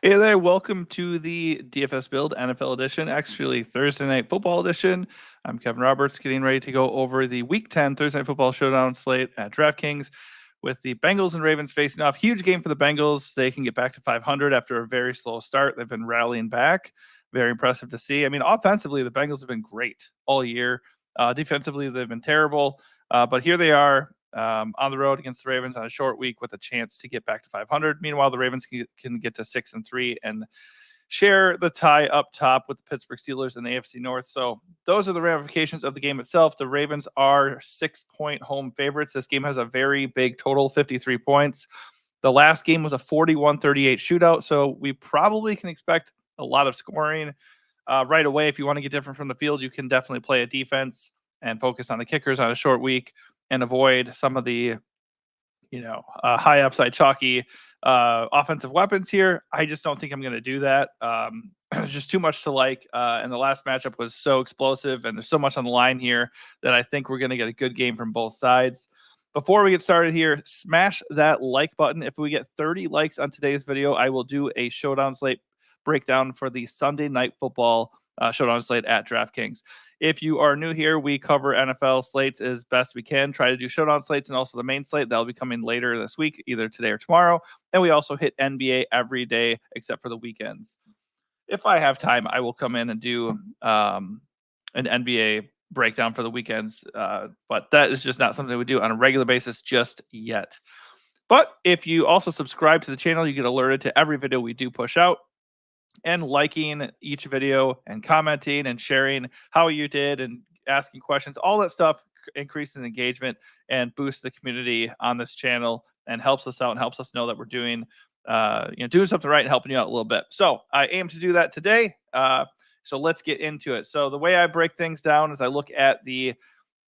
Hey there, welcome to the DFS Build NFL edition, actually Thursday Night Football edition. I'm Kevin Roberts, getting ready to go over the Week 10 Thursday Night Football Showdown slate at DraftKings with the Bengals and Ravens facing off. Huge game for the Bengals. They can get back to 500 after a very slow start. They've been rallying back. Very impressive to see. I mean, offensively, the Bengals have been great all year. Defensively, they've been terrible. But here they are on the road against the Ravens on a short week with a chance to get back to 500. Meanwhile, the Ravens can get to 6-3 and share the tie up top with the Pittsburgh Steelers in the AFC North. So those are the ramifications of the game itself. The Ravens are 6-point home favorites. This game has a very big total, 53 points. The last game was a 41-38 shootout, so we probably can expect a lot of scoring right away. If you want to get different from the field, you can definitely play a defense and focus on the kickers on a short week and avoid some of the high upside chalky offensive weapons here. I just don't think I'm going to do that. It's just too much to like. And the last matchup was so explosive and there's so much on the line here that I think we're going to get a good game from both sides. Before we get started here, smash that like button. If we get 30 likes on today's video, I will do a showdown slate breakdown for the Sunday Night Football showdown slate at DraftKings. If you are new here, we cover NFL slates as best we can. Try to do showdown slates and also the main slate. That'll be coming later this week, either today or tomorrow. And we also hit NBA every day except for the weekends. If I have time, I will come in and do an NBA breakdown for the weekends. But that is just not something we do on a regular basis just yet. But if you also subscribe to the channel, you get alerted to every video we do push out. And liking each video and commenting and sharing how you did and asking questions, all that stuff increases engagement and boosts the community on this channel and helps us out and helps us know that we're doing something right and helping you out a little bit. So I aim to do that today. So let's get into it. So the way I break things down is I look at the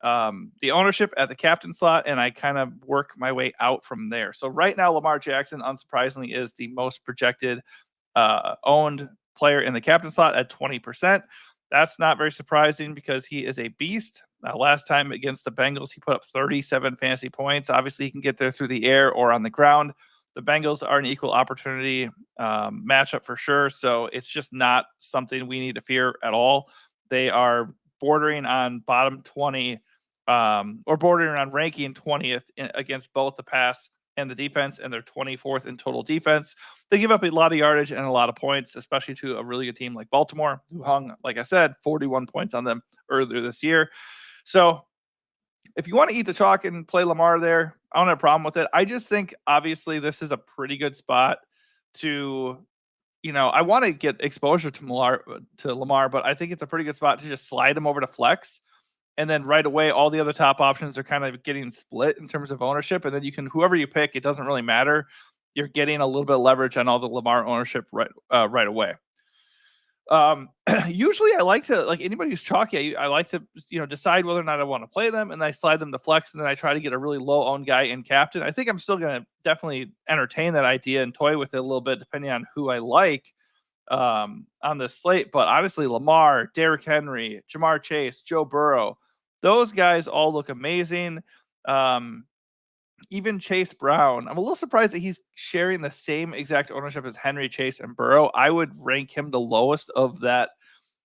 ownership at the captain slot and I kind of work my way out from there. So right now, Lamar Jackson, unsurprisingly, is the most projected owned player in the captain slot at 20%. That's not very surprising because he is a beast. Last time against the Bengals, he put up 37 fantasy points. Obviously, he can get there through the air or on the ground. The Bengals are an equal opportunity matchup for sure. So it's just not something we need to fear at all. They are bordering on bottom 20 or bordering on ranking 20th against both the pass and the defense, and they're 24th in total defense. They give up a lot of yardage and a lot of points, especially to a really good team like Baltimore, who hung, like I said, 41 points on them earlier this year. So if you want to eat the chalk and play Lamar there, I don't have a problem with it. I just think, obviously, this is a pretty good spot to, I want to get exposure to Lamar, but I think it's a pretty good spot to just slide him over to flex. And then right away, all the other top options are kind of getting split in terms of ownership. And then you can, whoever you pick, it doesn't really matter. You're getting a little bit of leverage on all the Lamar ownership right away. Usually I like to, like anybody who's chalky, I like to, decide whether or not I want to play them, and I slide them to flex, and then I try to get a really low owned guy in captain. I think I'm still going to definitely entertain that idea and toy with it a little bit, depending on who I like on this slate. But honestly, Lamar, Derrick Henry, Jamar Chase, Joe Burrow, those guys all look amazing. Even Chase Brown, I'm a little surprised that he's sharing the same exact ownership as Henry, Chase, and Burrow. I would rank him the lowest of that,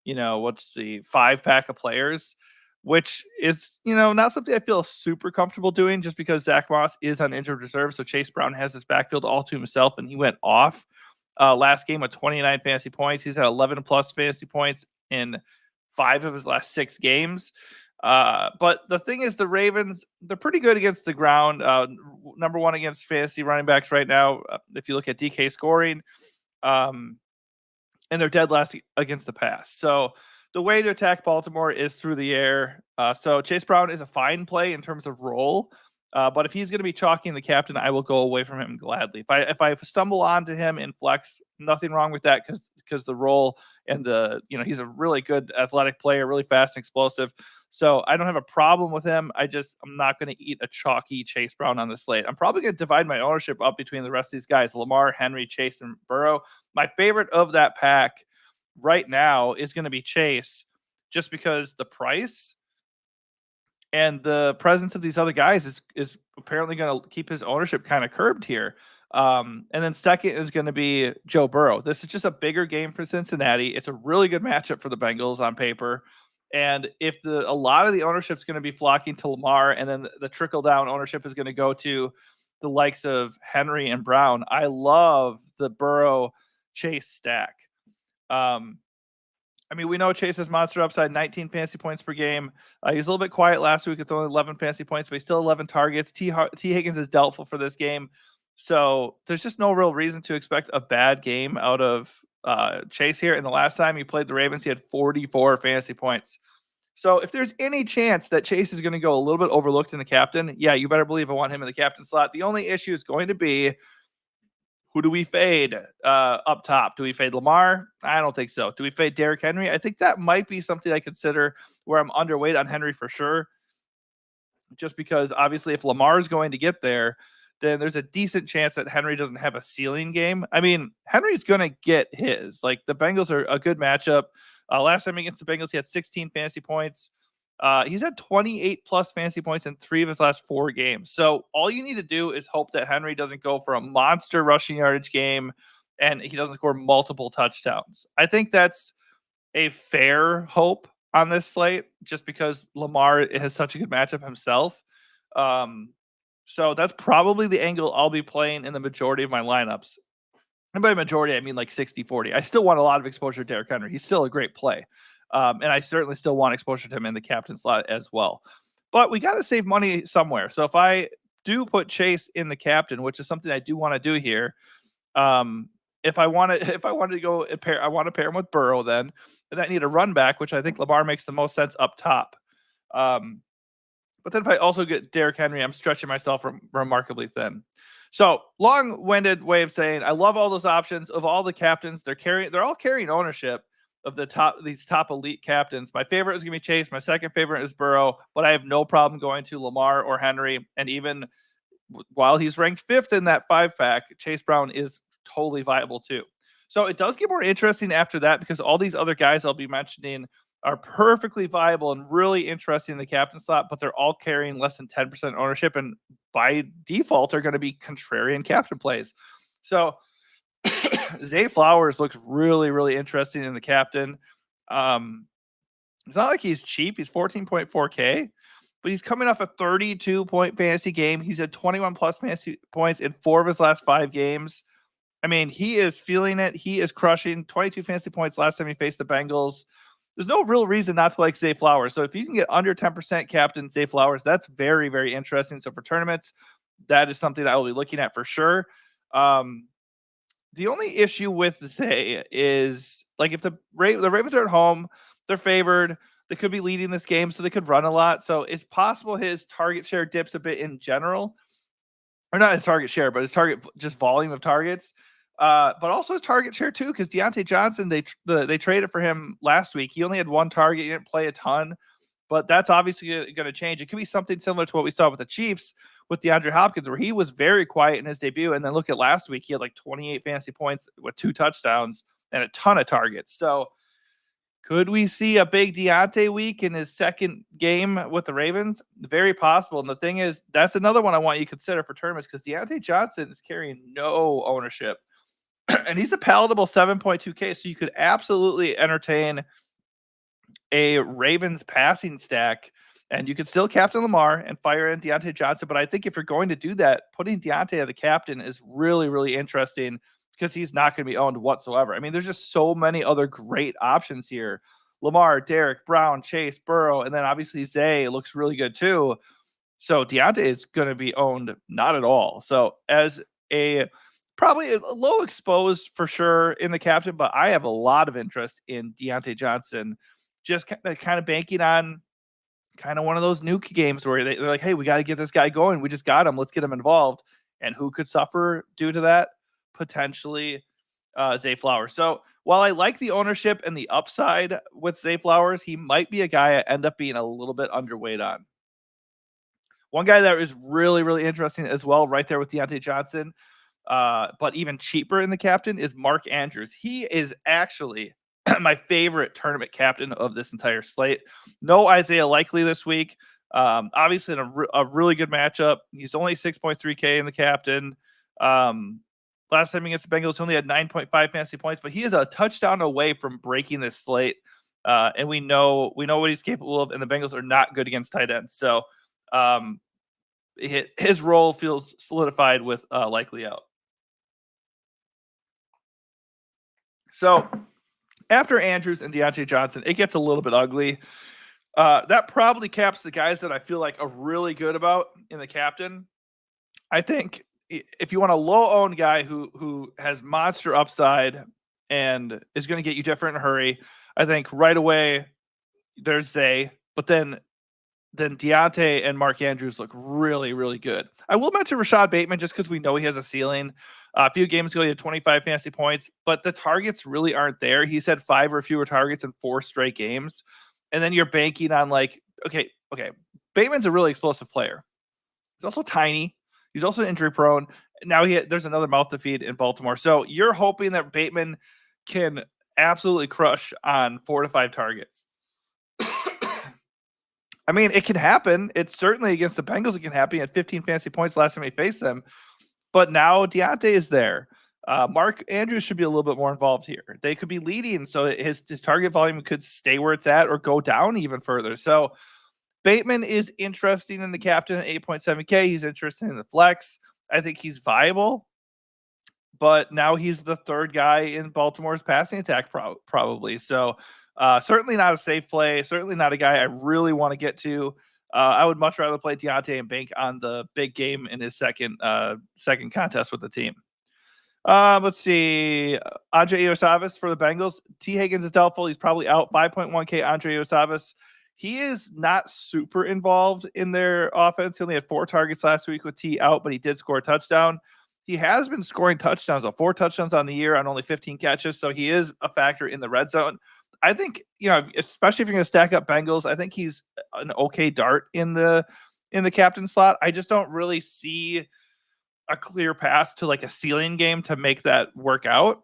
what's the 5-pack of players, which is, not something I feel super comfortable doing just because Zach Moss is on injured reserve. So Chase Brown has his backfield all to himself, and he went off last game with 29 fantasy points. He's had 11 plus fantasy points in 5 of his last 6 games. But the thing is, the Ravens, they're pretty good against the ground. Number 1 against fantasy running backs right now, if you look at DK scoring. And they're dead last against the pass. So the way to attack Baltimore is through the air. So Chase Brown is a fine play in terms of role. But if he's going to be chalking the captain, I will go away from him gladly. If I stumble onto him in flex, nothing wrong with that because the role and he's a really good athletic player, really fast and explosive. So I don't have a problem with him. I'm not going to eat a chalky Chase Brown on the slate. I'm probably going to divide my ownership up between the rest of these guys: Lamar, Henry, Chase, and Burrow. My favorite of that pack right now is going to be Chase, just because the price and the presence of these other guys is apparently going to keep his ownership kind of curbed here. And then second is going to be Joe Burrow. This is just a bigger game for Cincinnati. It's a really good matchup for the Bengals on paper. And if a lot of the ownership is going to be flocking to Lamar, and then the trickle down ownership is going to go to the likes of Henry and Brown, I love the Burrow Chase stack. I mean, we know Chase has monster upside, 19 fantasy points per game. He's a little bit quiet last week. It's only 11 fantasy points, but he's still 11 targets. T. Higgins is doubtful for this game. So there's just no real reason to expect a bad game out of Chase here. And the last time he played the Ravens, he had 44 fantasy points. So if there's any chance that Chase is going to go a little bit overlooked in the captain, yeah, you better believe I want him in the captain slot. The only issue is going to be, who do we fade up top? Do we fade Lamar? I don't think so. Do we fade Derrick Henry? I think that might be something I consider where I'm underweight on Henry for sure. Just because obviously if Lamar is going to get there, then there's a decent chance that Henry doesn't have a ceiling game. I mean, Henry's going to get his. Like, the Bengals are a good matchup. Last time against the Bengals, he had 16 fantasy points. He's had 28 plus fantasy points in 3 of his last 4 games. So all you need to do is hope that Henry doesn't go for a monster rushing yardage game and he doesn't score multiple touchdowns. I think that's a fair hope on this slate, just because Lamar has such a good matchup himself. So that's probably the angle I'll be playing in the majority of my lineups. And by majority, I mean like 60-40. I still want a lot of exposure to Derrick Henry. He's still a great play. And I certainly still want exposure to him in the captain slot as well. But we got to save money somewhere. So if I do put Chase in the captain, which is something I do want to do here, if I wanted to go pair, I want to pair him with Burrow then, and I need a run back, which I think Lamar makes the most sense up top. But then if I also get Derrick Henry, I'm stretching myself remarkably thin. So long-winded way of saying I love all those options of all the captains. They're all carrying ownership of these top elite captains. My favorite is going to be Chase. My second favorite is Burrow, but I have no problem going to Lamar or Henry. And even while he's ranked 5th in that 5-pack, Chase Brown is totally viable too. So it does get more interesting after that, because all these other guys I'll be mentioning are perfectly viable and really interesting in the captain slot, but they're all carrying less than 10% ownership, and by default are going to be contrarian captain plays. So Zay Flowers looks really, really interesting in the captain. It's not like he's cheap. He's 14.4K, but he's coming off a 32-point fantasy game. He's at 21 plus fantasy points in 4 of his last 5 games. I mean, he is feeling it. He is crushing. 22 fantasy points last time he faced the Bengals. There's no real reason not to like Zay Flowers. So if you can get under 10% captain Zay Flowers, that's very, very interesting. So for tournaments, that is something I will be looking at for sure. The only issue with Zay is, like, if the Ravens are at home, they're favored. They could be leading this game, so they could run a lot. So it's possible his target share dips a bit in general. Or not his target share, but his target just volume of targets. But also his target share too, because Deontay Johnson, they traded for him last week. He only had 1 target. He didn't play a ton, but that's obviously going to change. It could be something similar to what we saw with the Chiefs with DeAndre Hopkins, where he was very quiet in his debut. And then look at last week. He had like 28 fantasy points with 2 touchdowns and a ton of targets. So could we see a big Deontay week in his second game with the Ravens? Very possible. And the thing is, that's another one I want you to consider for tournaments, because Deontay Johnson is carrying no ownership. And he's a palatable 7.2K, so you could absolutely entertain a Ravens passing stack, and you could still captain Lamar and fire in Deontay Johnson. But I think if you're going to do that, putting Deontay as the captain is really, really interesting, because he's not going to be owned whatsoever. I mean, there's just so many other great options here. Lamar, Derrick, Brown, Chase, Burrow, and then obviously Zay looks really good too. So Deontay is going to be owned not at all. So as probably a low exposed for sure in the captain, but I have a lot of interest in Deontay Johnson, just kind of banking on kind of one of those nuke games where they're like, hey, we got to get this guy going. We just got him. Let's get him involved. And who could suffer due to that? Potentially Zay Flowers. So while I like the ownership and the upside with Zay Flowers, he might be a guy I end up being a little bit underweight on. One guy that is really, really interesting as well, right there with Deontay Johnson, but even cheaper in the captain, is Mark Andrews. He is actually my favorite tournament captain of this entire slate. No Isaiah Likely this week. Obviously in a really good matchup. He's only 6.3K in the captain. Last time against the Bengals, he only had 9.5 fantasy points, but he is a touchdown away from breaking this slate. And we know what he's capable of, and the Bengals are not good against tight ends. So his role feels solidified with likely out. So after Andrews and Deontay Johnson, it gets a little bit ugly. That probably caps the guys that I feel like are really good about in the captain. I think if you want a low-owned guy who has monster upside and is going to get you different in a hurry, I think right away there's Zay, but then Deontay and Mark Andrews look really, really good. I will mention Rashad Bateman just because we know he has a ceiling. A few games ago, he had 25 fantasy points, but the targets really aren't there. He's had 5 or fewer targets in 4 straight games. And then you're banking on okay, Bateman's a really explosive player. He's also tiny. He's also injury prone. Now there's another mouth to feed in Baltimore. So you're hoping that Bateman can absolutely crush on 4 to 5 targets. I mean, it can happen. It's certainly against the Bengals. It can happen. He had 15 fantasy points last time he faced them. But now Deontay is there. Mark Andrews should be a little bit more involved here. They could be leading, so his target volume could stay where it's at or go down even further. So Bateman is interesting in the captain at 8.7K. He's interesting in the flex. I think he's viable. But now he's the third guy in Baltimore's passing attack probably. So certainly not a safe play. Certainly not a guy I really want to get to. I would much rather play Deontay and bank on the big game in his second contest with the team. Let's see. Andre Iosavis for the Bengals. T. Higgins is doubtful. He's probably out. 5.1K Andre Iosavis. He is not super involved in their offense. He only had 4 targets last week with T out, but he did score a touchdown. He has been scoring touchdowns, 4 touchdowns on the year on only 15 catches, so he is a factor in the red zone. I think, especially if you're going to stack up Bengals, I think he's an okay dart in the captain slot. I just don't really see a clear path to a ceiling game to make that work out.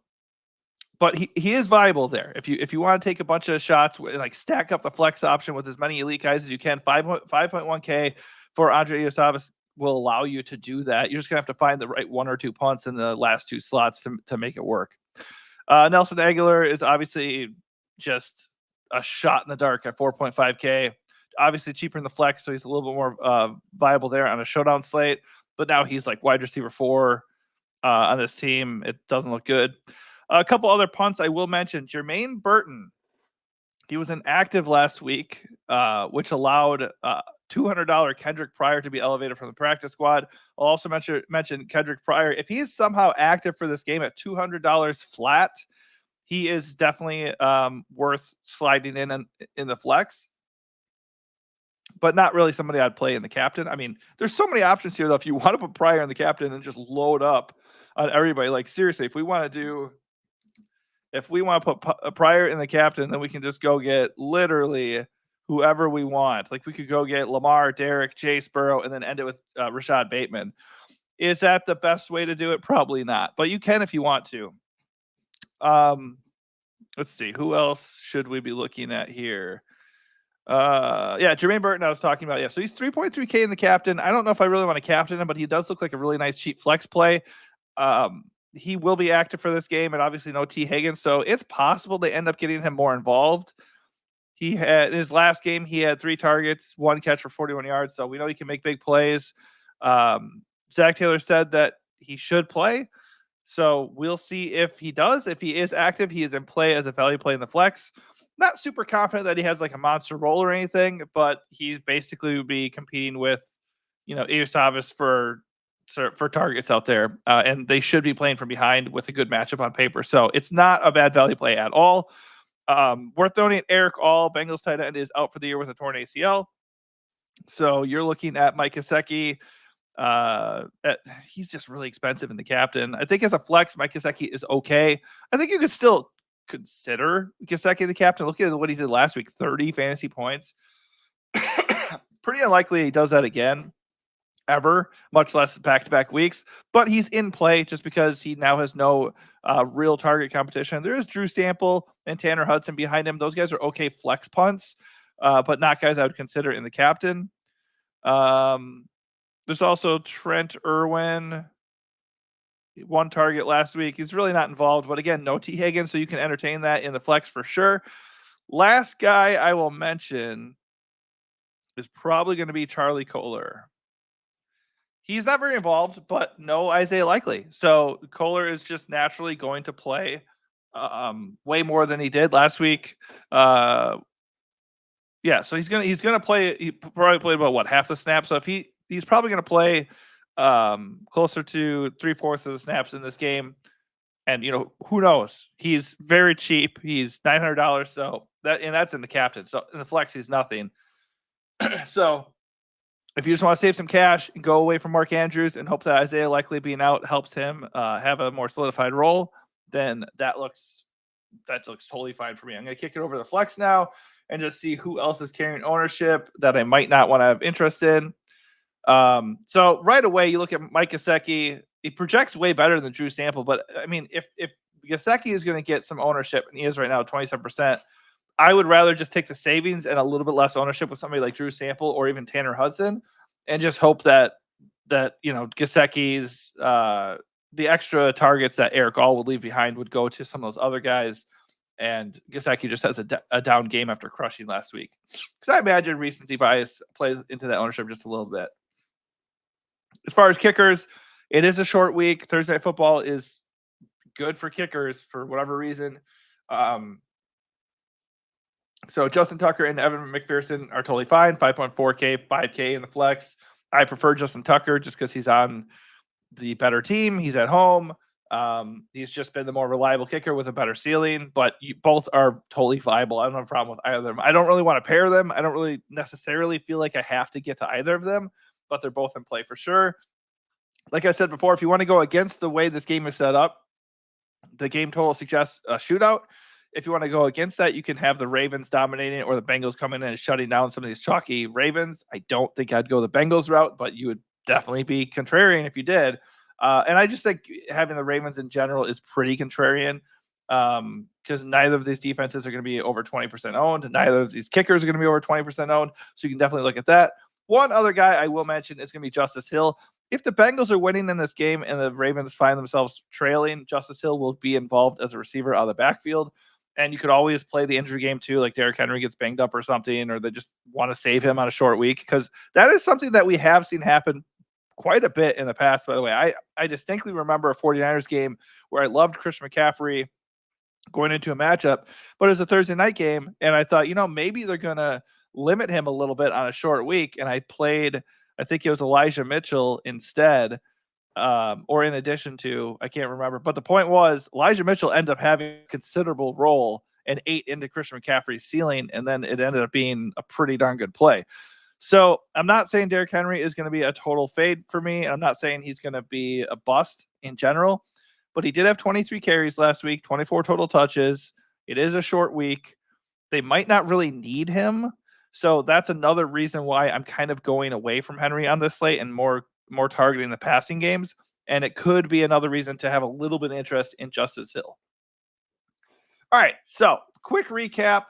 But he is viable there. If you want to take a bunch of shots, stack up the flex option with as many elite guys as you can, 5.1K for Andre Iosavis will allow you to do that. You're just gonna have to find the right 1 or 2 punts in the last 2 slots to make it work. Nelson Aguilar is obviously just a shot in the dark at 4.5K. Obviously cheaper in the flex, so he's a little bit more viable there on a showdown slate. But now he's wide receiver 4 on this team. It doesn't look good. A couple other punts I will mention. Jermaine Burton. He was inactive last week, which allowed $200 Kendrick Pryor to be elevated from the practice squad. I'll also mention Kendrick Pryor. If he's somehow active for this game at $200 flat, he is definitely worth sliding in the flex, but not really somebody I'd play in the captain. I mean, there's so many options here, though. If you want to put Pryor in the captain and just load up on everybody, seriously, if we want to put Pryor in the captain, then we can just go get literally whoever we want. We could go get Lamar, Derek, Chase Burrow, and then end it with Rashad Bateman. Is that the best way to do it? Probably not, but you can if you want to. Let's see. Who else should we be looking at here? Jermaine Burton I was talking about. Yeah, so he's 3.3K in the captain. I don't know if I really want to captain him, but he does look like a really nice cheap flex play. He will be active for this game, and obviously no T. Higgins, so it's possible they end up getting him more involved. In his last game, he had 3 targets, 1 catch for 41 yards, so we know he can make big plays. Zach Taylor said that he should play, so we'll see if he does. If he is active, he is in play as a value play in the flex. Not super confident that he has a monster role or anything, but he's basically would be competing with, Iosavis for targets out there, and they should be playing from behind with a good matchup on paper. So it's not a bad value play at all. Worth noting, Eric All, Bengals tight end, is out for the year with a torn ACL. So you're looking at Mike Gesicki. He's just really expensive in the captain. I think as a flex, Mike Gesicki is okay. I think you could still consider Gesicki the captain. Look at what he did last week, 30 fantasy points. Pretty unlikely he does that again ever, much less back-to-back weeks, but he's in play just because he now has no real target competition. There is Drew Sample and Tanner Hudson behind him. Those guys are okay flex punts, but not guys I would consider in the captain. There's also Trent Irwin. one target last week. He's really not involved, but again, no T. Higgins, so you can entertain that in the flex for sure. Last guy I will mention is probably going to be Charlie Kohler. He's not very involved, but no Isaiah Likely. So Kohler is just naturally going to play way more than he did last week. Yeah, so he's gonna play. He probably played about half the snaps. So if he's probably gonna play closer to 3/4 of the snaps in this game. And who knows? He's very cheap. He's $900. So that's in the captain. So in the flex, he's nothing. So if you just want to save some cash and go away from Mark Andrews and hope that Isaiah Likely being out helps him have a more solidified role, then that looks totally fine for me. I'm going to kick it over to the flex now and just see who else is carrying ownership that I might not want to have interest in. So right away, you look at Mike Gesicki. He projects way better than Drew Sample, but I mean, if Gesicki is going to get some ownership, and he is right now 27%, I would rather just take the savings and a little bit less ownership with somebody like Drew Sample or even Tanner Hudson, and just hope that Gesicki's the extra targets that Eric All would leave behind would go to some of those other guys, and Gesicki just has a down game after crushing last week. Because I imagine recency bias plays into that ownership just a little bit. As far as kickers, it is a short week. Thursday Night Football is good for kickers for whatever reason. So Justin Tucker and Evan McPherson are totally fine. 5.4K, 5K in the flex. I prefer Justin Tucker just because he's on the better team. He's at home. He's just been the more reliable kicker with a better ceiling, but both are totally viable. I don't have a problem with either of them. I don't really want to pair them. I don't really necessarily feel like I have to get to either of them, but they're both in play for sure. Like I said before, if you want to go against the way this game is set up, the game total suggests a shootout. If you want to go against that, you can have the Ravens dominating or the Bengals coming in and shutting down some of these chalky Ravens. I don't think I'd go the Bengals route, but you would definitely be contrarian if you did. And I just think having the Ravens in general is pretty contrarian because neither of these defenses are going to be over 20% owned. Neither of these kickers are going to be over 20% owned. So you can definitely look at that. One other guy I will mention is going to be Justice Hill. If the Bengals are winning in this game and the Ravens find themselves trailing, Justice Hill will be involved as a receiver out of the backfield. And you could always play the injury game too, like Derrick Henry gets banged up or something, or they just want to save him on a short week, because that is something that we have seen happen quite a bit in the past, by the way. I distinctly remember a 49ers game where I loved Christian McCaffrey going into a matchup, but it was a Thursday night game, and I thought, maybe they're going to limit him a little bit on a short week, and I played, I think it was Elijah Mitchell instead, or in addition to, I can't remember. But the point was, Elijah Mitchell ended up having a considerable role and ate into Christian McCaffrey's ceiling, and then it ended up being a pretty darn good play. So I'm not saying Derrick Henry is going to be a total fade for me. I'm not saying he's going to be a bust in general, but he did have 23 carries last week, 24 total touches. It is a short week. They might not really need him. So that's another reason why I'm kind of going away from Henry on this slate and more targeting the passing games. And it could be another reason to have a little bit of interest in Justice Hill. All right. So quick recap.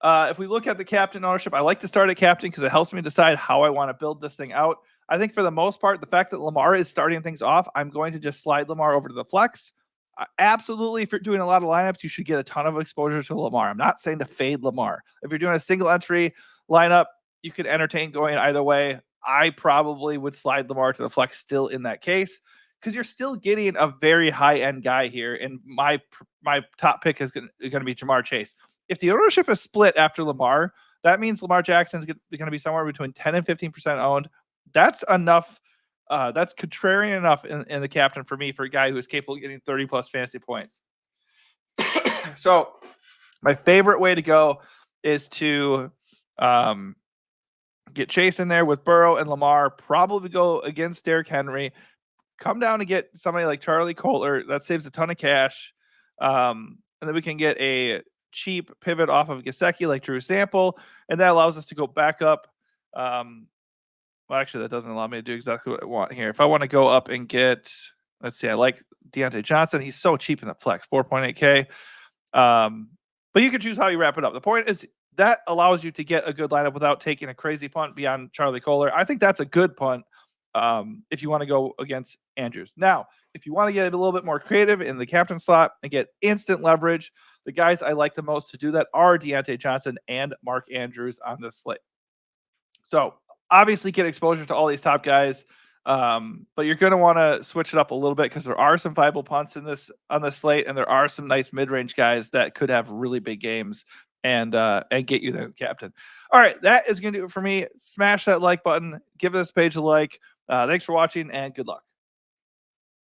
If we look at the captain ownership, I like to start at captain because it helps me decide how I want to build this thing out. I think for the most part, the fact that Lamar is starting things off, I'm going to just slide Lamar over to the flex. Absolutely, if you're doing a lot of lineups, you should get a ton of exposure to Lamar. I'm not saying to fade Lamar. If you're doing a single entry lineup, you could entertain going either way. I probably would slide Lamar to the flex still in that case, because you're still getting a very high-end guy here, and my top pick is going to be Jamar Chase. If the ownership is split after Lamar, that means Lamar Jackson's going to be somewhere between 10 and 15% owned. That's enough. That's contrarian enough in the captain for me, for a guy who is capable of getting 30-plus fantasy points. So my favorite way to go is to get Chase in there with Burrow and Lamar, probably go against Derrick Henry, come down and get somebody like Charlie Kohler. That saves a ton of cash. And then we can get a cheap pivot off of Gesicki like Drew Sample, and that allows us to go back up. Well, actually, that doesn't allow me to do exactly what I want here. If I want to go up and get, let's see, I like Deontay Johnson. He's so cheap in the flex, 4.8K. But you can choose how you wrap it up. The point is that allows you to get a good lineup without taking a crazy punt beyond Charlie Kohler. I think that's a good punt. if you want to go against Andrews. Now, if you want to get a little bit more creative in the captain slot and get instant leverage, the guys I like the most to do that are Deontay Johnson and Mark Andrews on this slate. So obviously get exposure to all these top guys, but you're going to want to switch it up a little bit because there are some viable punts on this slate, and there are some nice mid-range guys that could have really big games and get you the captain. All right, that is going to do it for me. Smash that like button, give this page a like. Thanks for watching, and good luck.